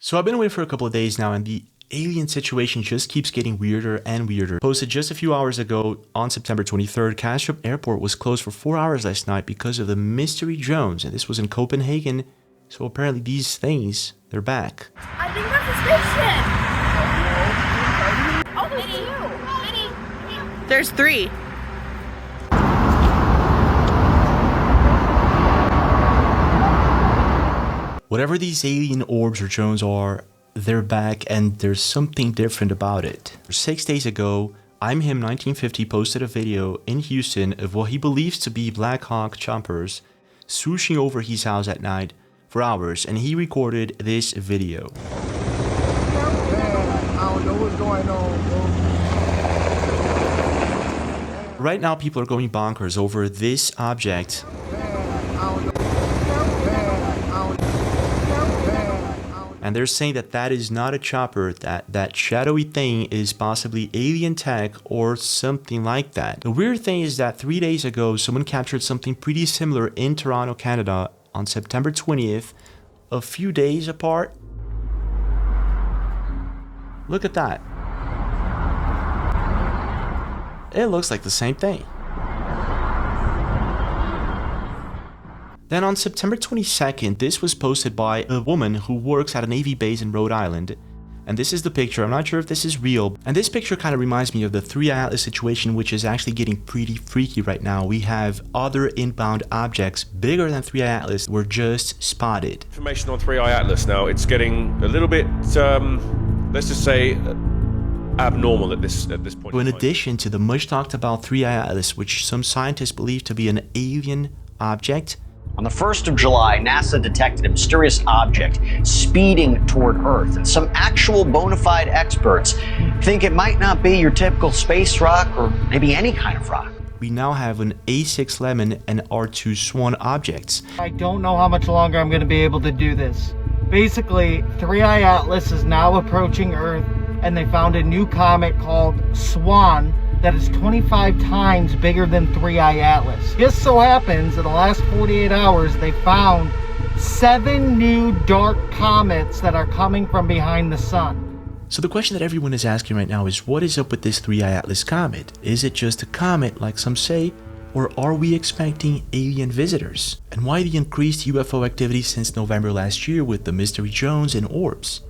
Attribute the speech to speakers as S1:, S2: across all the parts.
S1: So I've been away for a couple of days now, and the alien situation just keeps getting weirder and weirder. Posted just a few hours ago on September 23rd, Kastrup Airport was closed for 4 hours last night because of the mystery drones, and this was in Copenhagen. So apparently these things, they're back.
S2: I think that's a spaceship. Oh, there's two. There's three.
S1: Whatever these alien orbs or drones are, they're back, and there's something different about it. 6 days ago, I'm Him 1950 posted a video in Houston of what he believes to be Black Hawk choppers swooshing over his house at night for hours, and he recorded this video.
S3: I don't know what's going on, bro.
S1: Right now, people are going bonkers over this object. And they're saying that that is not a chopper, that shadowy thing is possibly alien tech or something like that. The weird thing is that 3 days ago, someone captured something pretty similar in Toronto, Canada on September 20th, a few days apart. Look at that. It looks like the same thing. Then on September 22nd, this was posted by a woman who works at a Navy base in Rhode Island. And this is the picture. I'm not sure if this is real. And this picture kind of reminds me of the 3i Atlas situation, which is actually getting pretty freaky right now. We have other inbound objects bigger than 3i Atlas were just spotted.
S4: Information on 3i Atlas now. It's getting a little bit, let's just say, abnormal at this point.
S1: So in addition to the much talked about 3i Atlas, which some scientists believe to be an alien object,
S5: on the 1st of July, NASA detected a mysterious object speeding toward Earth, and some actual bona fide experts think it might not be your typical space rock or maybe any kind of rock.
S1: we now have an A6 Lemon and R2 Swan objects.
S6: I don't know how much longer I'm going to be able to do this. Basically, 3i Atlas is now approaching Earth, and they found a new comet called Swan that is 25 times bigger than 3i Atlas. Just so happens, in the last 48 hours, they found 7 new dark comets that are coming from behind the sun.
S1: So the question that everyone is asking right now is, what is up with this 3i Atlas comet? Is it just a comet, like some say, or are we expecting alien visitors? And why the increased UFO activity since November last year with the mystery drones and orbs?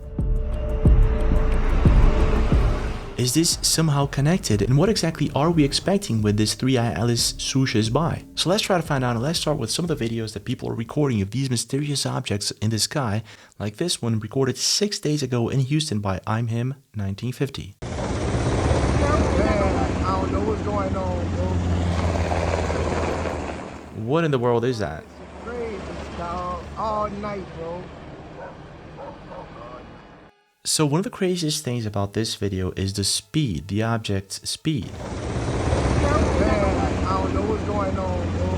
S1: Is this somehow connected, and what exactly are we expecting when this 3i Atlas swooshes by? So let's try to find out, and let's start with some of the videos that people are recording of these mysterious objects in the sky, like this one recorded 6 days ago in Houston by I'm Him 1950.
S3: I don't know what's going on, bro.
S1: What in the world is that?
S3: It's crazy, dog. All night, bro.
S1: So one of the craziest things about this video is the speed, the object's speed.
S3: I don't know what's going on, bro.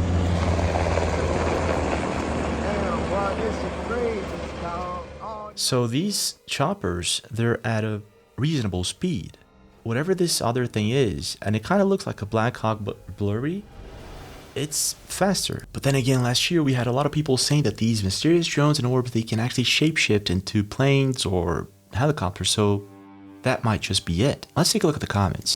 S3: Damn, bro, this is crazy, dog.
S1: So these choppers, they're at a reasonable speed. Whatever this other thing is, and it kind of looks like a Black Hawk but blurry, it's faster. But then again, last year we had a lot of people saying that these mysterious drones and orbs, they can actually shapeshift into planes or helicopters, so that might just be it. Let's take a look at the comments.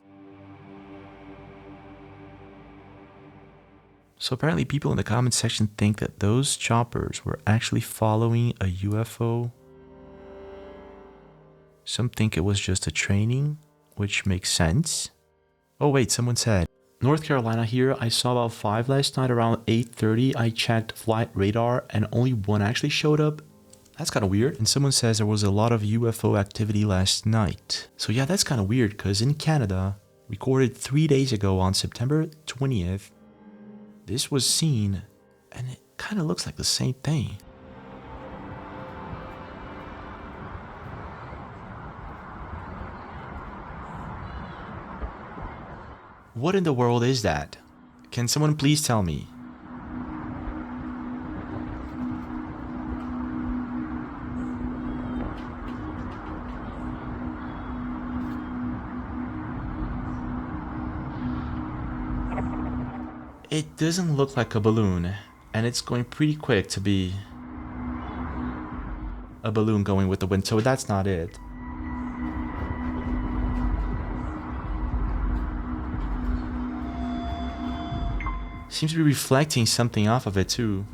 S1: So apparently people in the comments section think that those choppers were actually following a UFO. Some think it was just a training, which makes sense. Oh wait, someone said, North Carolina here, I saw about 5 last night around 8:30. I checked flight radar and only 1 actually showed up. That's kind of weird. And someone says there was a lot of UFO activity last night. So yeah, that's kind of weird, because in Canada, recorded 3 days ago on September 20th, this was seen, and it kind of looks like the same thing. What in the world is that? Can someone please tell me? It doesn't look like a balloon, and it's going pretty quick to be a balloon going with the wind, so that's not it. Seems to be reflecting something off of it too.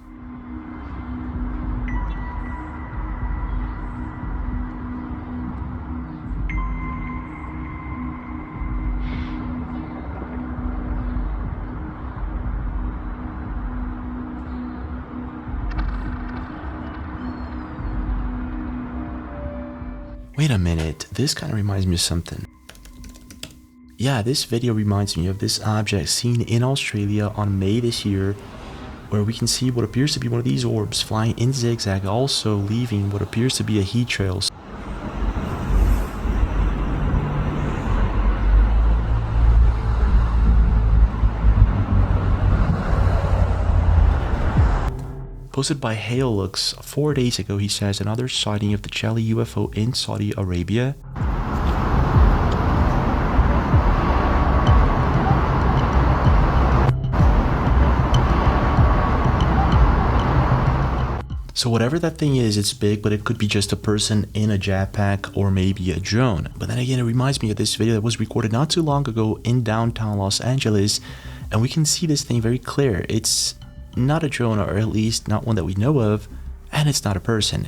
S1: Wait a minute, this kind of reminds me of something. Yeah, this video reminds me of this object seen in Australia on May this year, where we can see what appears to be one of these orbs flying in zigzag, also leaving what appears to be a heat trail. Posted by Hailux 4 days ago, he says another sighting of the jelly UFO in Saudi Arabia. So whatever that thing is, it's big, but it could be just a person in a jetpack or maybe a drone. But then again, it reminds me of this video that was recorded not too long ago in downtown Los Angeles, and we can see this thing very clear. It's not a drone, or at least not one that we know of, and it's not a person.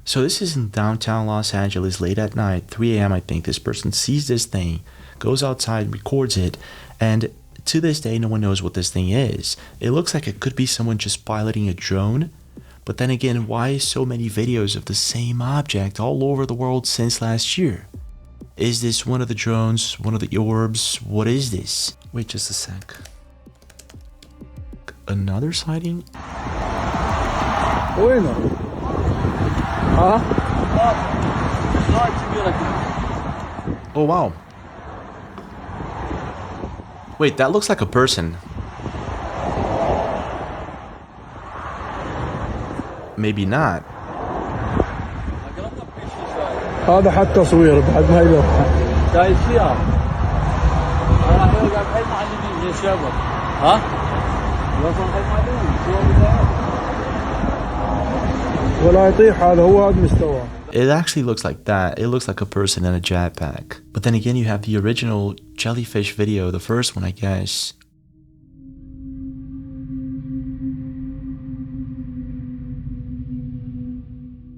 S1: So this is in downtown Los Angeles late at night, 3 a.m. I think. This person sees this thing, goes outside, records it, and to this day no one knows what this thing is. It looks like it could be someone just piloting a drone, but then again, why so many videos of the same object all over the world since last year? Is this one of the drones, one of the orbs? What is this? Wait just a sec. Another sighting? Oh wow. Wait, that looks like a person. Maybe not.
S7: هذا حتى تصوير بعد ما يلوح
S8: شايف فيها انا الحين قاعد حي معلمين يا شباب ها يوصل حي معلمين
S7: ولا يطيح هذا هو هذا مستوى.
S1: It actually looks like that. It looks like a person in a jetpack. But then again, you have the original jellyfish video, the first one, I guess.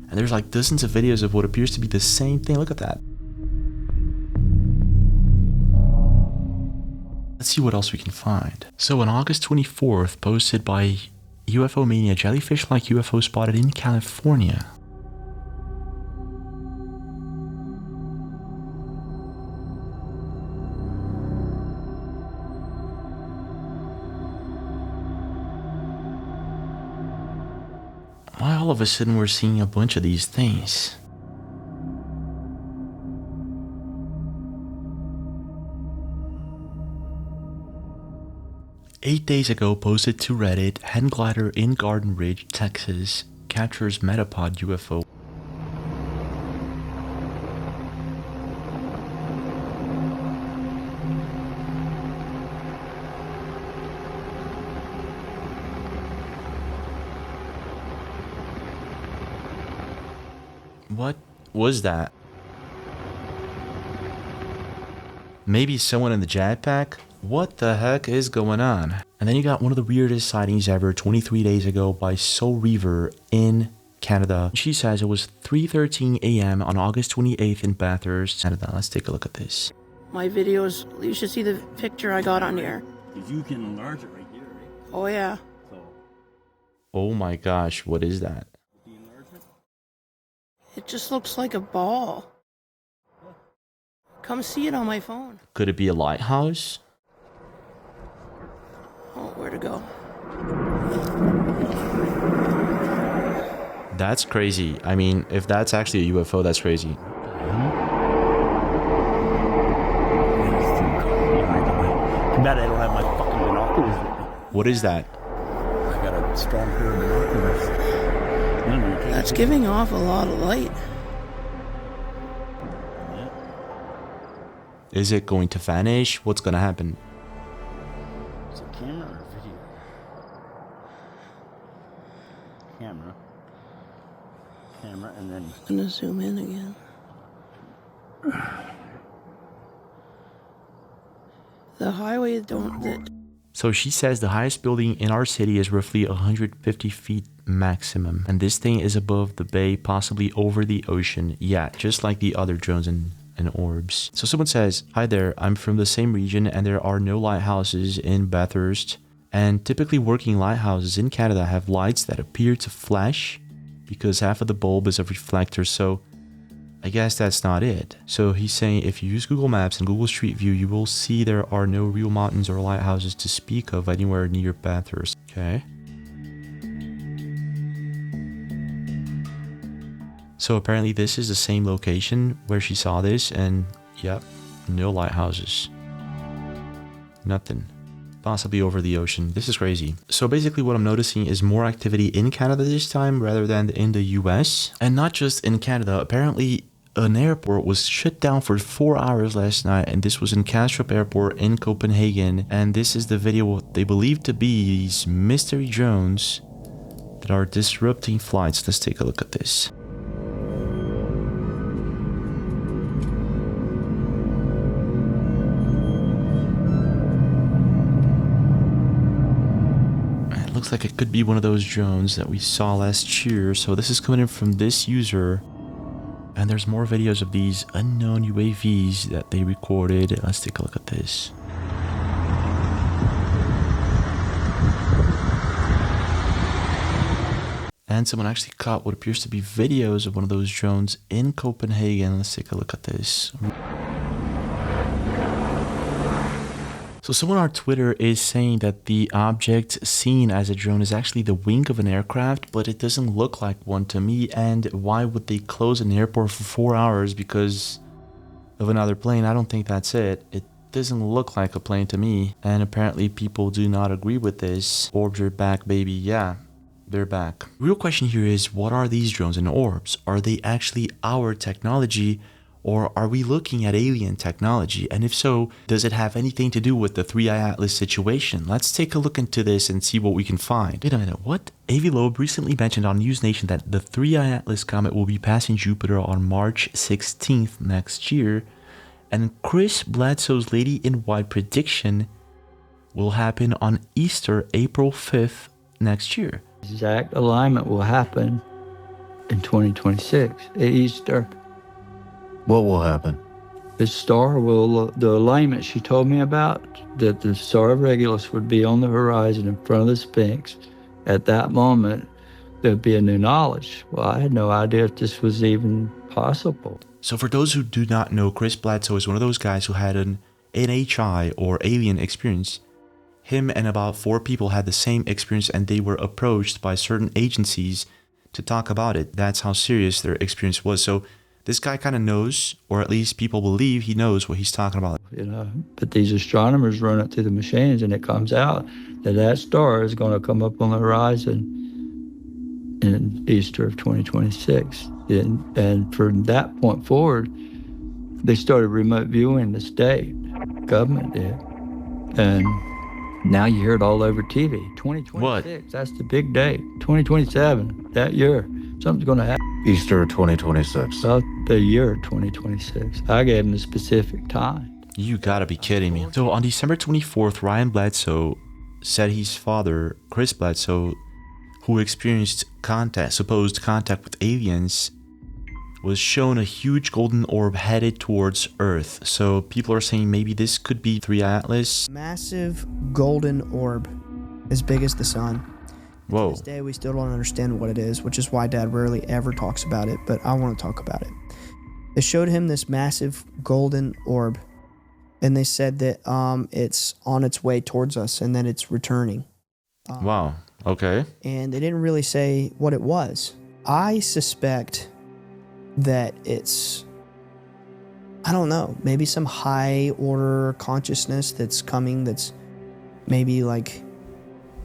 S1: And there's like dozens of videos of what appears to be the same thing. Look at that. Let's see what else we can find. So on August 24th, posted by UFO Mania, jellyfish-like UFO spotted in California. Why all of a sudden we're seeing a bunch of these things? Eight days ago, posted to Reddit, hand glider in Garden Ridge, Texas, captures Metapod UFO. What was that? Maybe someone in the jetpack? What the heck is going on? And then you got one of the weirdest sightings ever 23 days ago by Soul Reaver in Canada. She says it was 3:13 a.m. on August 28th in Bathurst, Canada. Let's take a look at this.
S9: My videos, you should see the picture I got on here.
S8: You can enlarge it right here, right?
S9: Oh yeah.
S8: So
S1: Oh my gosh, what is that?
S8: the enlargement.
S9: It just looks like a ball. Come see it on my phone.
S1: Could it be a lighthouse?
S9: Oh, where to go?
S1: That's crazy. I mean, if that's actually a UFO, that's crazy.
S8: bad I don't have my fucking binoculars with me.
S1: What is that?
S8: I got a strong pair of binoculars.
S9: That's giving off a lot of light.
S1: Is it going to vanish? What's gonna happen?
S8: Is it camera or video? Camera, and then...
S9: I'm gonna zoom in again. The highway don't...
S1: So she says the highest building in our city is roughly 150 feet maximum. And this thing is above the bay, possibly over the ocean. Yeah, just like the other drones and orbs. So someone says, "Hi there, I'm from the same region and there are no lighthouses in Bathurst. And typically working lighthouses in Canada have lights that appear to flash because half of the bulb is a reflector, so I guess that's not it." So he's saying if you use Google Maps and Google Street View, you will see there are no real mountains or lighthouses to speak of anywhere near Bathurst. Okay. So apparently this is the same location where she saw this, and yep, no lighthouses. Nothing. Possibly over the ocean. This is crazy. So basically what I'm noticing is more activity in Canada this time rather than in the US. And not just in Canada. Apparently an airport was shut down for 4 hours last night, and this was in Kastrup Airport in Copenhagen. And this is the video what they believe to be these mystery drones that are disrupting flights. Let's take a look at this. Looks like it could be one of those drones that we saw last year. So this is coming in from this user, and there's more videos of these unknown UAVs that they recorded. Let's take a look at this. And someone actually caught what appears to be videos of one of those drones in Copenhagen. Let's take a look at this. So someone on Twitter is saying that the object seen as a drone is actually the wing of an aircraft, but it doesn't look like one to me. And why would they close an airport for 4 hours because of another plane? I don't think that's it. It doesn't look like a plane to me. And apparently people do not agree with this. Orbs are back, baby. Yeah, they're back. Real question here is, what are these drones and orbs? Are they actually our technology? Or are we looking at alien technology? And if so, does it have anything to do with the 3i Atlas situation? Let's take a look into this and see what we can find. Wait a minute, what? Avi Loeb recently mentioned on News Nation that the 3i Atlas comet will be passing Jupiter on March 16th next year. And Chris Bledsoe's Lady in White prediction will happen on Easter, April 5th next year.
S10: Exact alignment will happen in 2026 at Easter.
S11: What will happen?
S10: The star will, the alignment she told me about, that the star of Regulus would be on the horizon in front of the Sphinx. At that moment, there'd be a new knowledge. Well, I had no idea if this was even possible.
S1: So for those who do not know, Chris Bledsoe is one of those guys who had an NHI or alien experience. Him and about 4 people had the same experience, and they were approached by certain agencies to talk about it. That's how serious their experience was. So this guy kind of knows, or at least people believe he knows what he's talking about.
S10: You know, but these astronomers run it through the machines, and it comes out that that star is going to come up on the horizon in Easter of 2026. And from that point forward, they started remote viewing the state. Government did. And now you hear it all over TV. 2026,
S1: what?
S10: That's the big date. 2027, that year, something's going to happen.
S11: Easter 2026.
S10: About the year 2026. I gave him the specific time.
S1: You gotta be kidding me. So on December 24th, Ryan Bledsoe said his father, Chris Bledsoe, who experienced supposed contact with aliens, was shown a huge golden orb headed towards Earth. So people are saying maybe this could be 3i Atlas.
S12: Massive golden orb, as big as the sun.
S1: Whoa.
S12: To this day, we still don't understand what it is, which is why Dad rarely ever talks about it, but I want to talk about it. They showed him this massive golden orb, and they said that it's on its way towards us and that it's returning.
S1: Wow. Okay.
S12: And they didn't really say what it was. I suspect that it's... I don't know, maybe some high order consciousness that's coming, that's maybe like,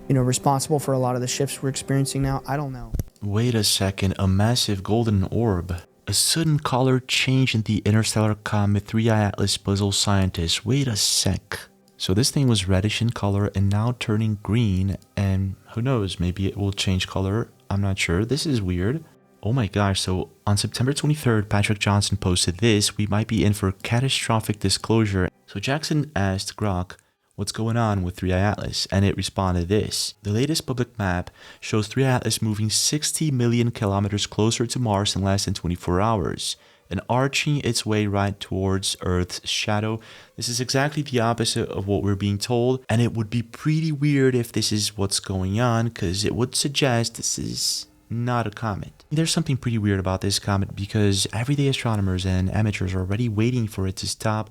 S12: you know, responsible for a lot of the shifts we're experiencing now. I don't know.
S1: Wait a second, a massive golden orb. A sudden color change in the interstellar comet 3i Atlas puzzle scientists. Wait a sec. So this thing was reddish in color and now turning green, and who knows, maybe it will change color. I'm not sure. This is weird. Oh my gosh, so on September 23rd, Patrick Johnson posted this. We might be in for catastrophic disclosure. So Jackson asked Grok, what's going on with 3i Atlas? And it responded this. The latest public map shows 3i Atlas moving 60 million kilometers closer to Mars in less than 24 hours, and arching its way right towards Earth's shadow. This is exactly the opposite of what we're being told, and it would be pretty weird if this is what's going on, because it would suggest this is not a comet. There's something pretty weird about this comet because everyday astronomers and amateurs are already waiting for it to stop,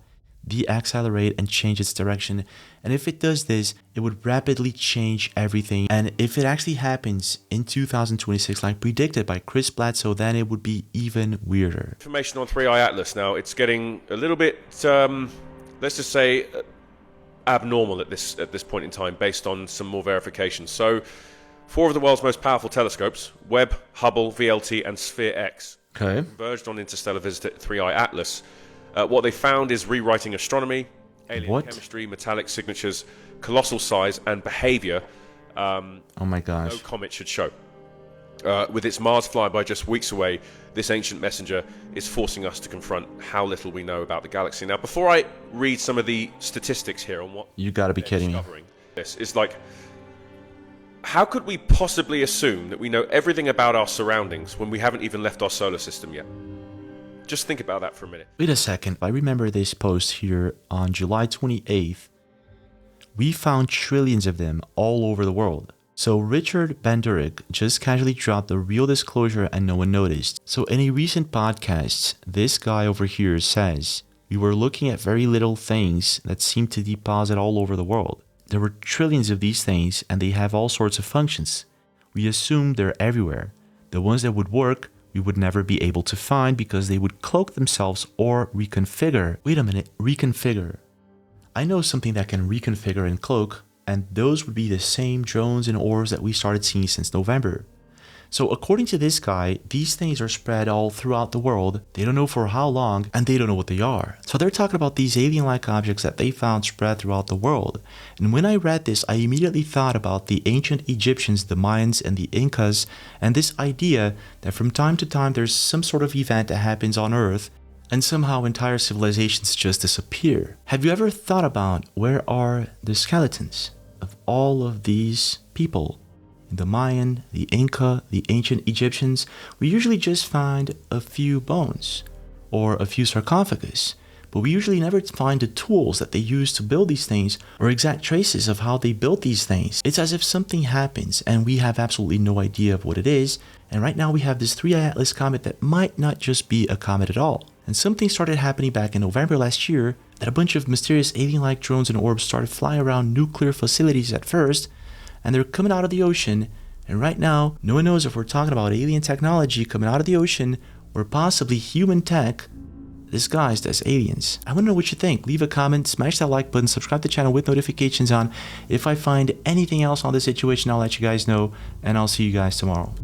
S1: deaccelerate, and change its direction. And if it does this, it would rapidly change everything. And if it actually happens in 2026, like predicted by Chris Bledsoe, then it would be even weirder.
S4: Information on 3i Atlas now. It's getting a little bit, let's just say, abnormal at this point in time, based on some more verification. So, 4 of the world's most powerful telescopes, Webb, Hubble, VLT, and Sphere-X, converged on interstellar visit at 3i Atlas. What they found is rewriting astronomy, alien chemistry, metallic signatures, colossal size, and behavior.
S1: Oh my gosh.
S4: No comet should show. With its Mars flyby just weeks away, this ancient messenger is forcing us to confront how little we know about the galaxy. Now, before I read some of the statistics here on what
S1: you gotta be kidding me.
S4: This is like, how could we possibly assume that we know everything about our surroundings when we haven't even left our solar system yet? Just think about that for a minute.
S1: Wait a second. I remember this post here on July 28th. We found trillions of them all over the world. So Richard Bendurik just casually dropped a real disclosure and no one noticed. So in a recent podcast, this guy over here says, we were looking at very little things that seem to deposit all over the world. There were trillions of these things and they have all sorts of functions. We assumed they're everywhere. The ones that would work, we would never be able to find because they would cloak themselves or reconfigure. Wait a minute, reconfigure. I know something that can reconfigure and cloak, and those would be the same drones and orbs that we started seeing since November. So according to this guy, these things are spread all throughout the world. They don't know for how long, and they don't know what they are. So they're talking about these alien-like objects that they found spread throughout the world. And when I read this, I immediately thought about the ancient Egyptians, the Mayans, and the Incas, and this idea that from time to time there's some sort of event that happens on Earth, and somehow entire civilizations just disappear. Have you ever thought about where are the skeletons of all of these people? The Mayan, the Inca, the ancient Egyptians, we usually just find a few bones or a few sarcophagus, but we usually never find the tools that they used to build these things or exact traces of how they built these things. It's as if something happens and we have absolutely no idea of what it is, and right now we have this 3i Atlas comet that might not just be a comet at all. And something started happening back in November last year, that a bunch of mysterious alien-like drones and orbs started flying around nuclear facilities at first, and they're coming out of the ocean, and right now, no one knows if we're talking about alien technology coming out of the ocean, or possibly human tech disguised as aliens. I want to know what you think. Leave a comment, smash that like button, subscribe to the channel with notifications on. If I find anything else on this situation, I'll let you guys know, and I'll see you guys tomorrow.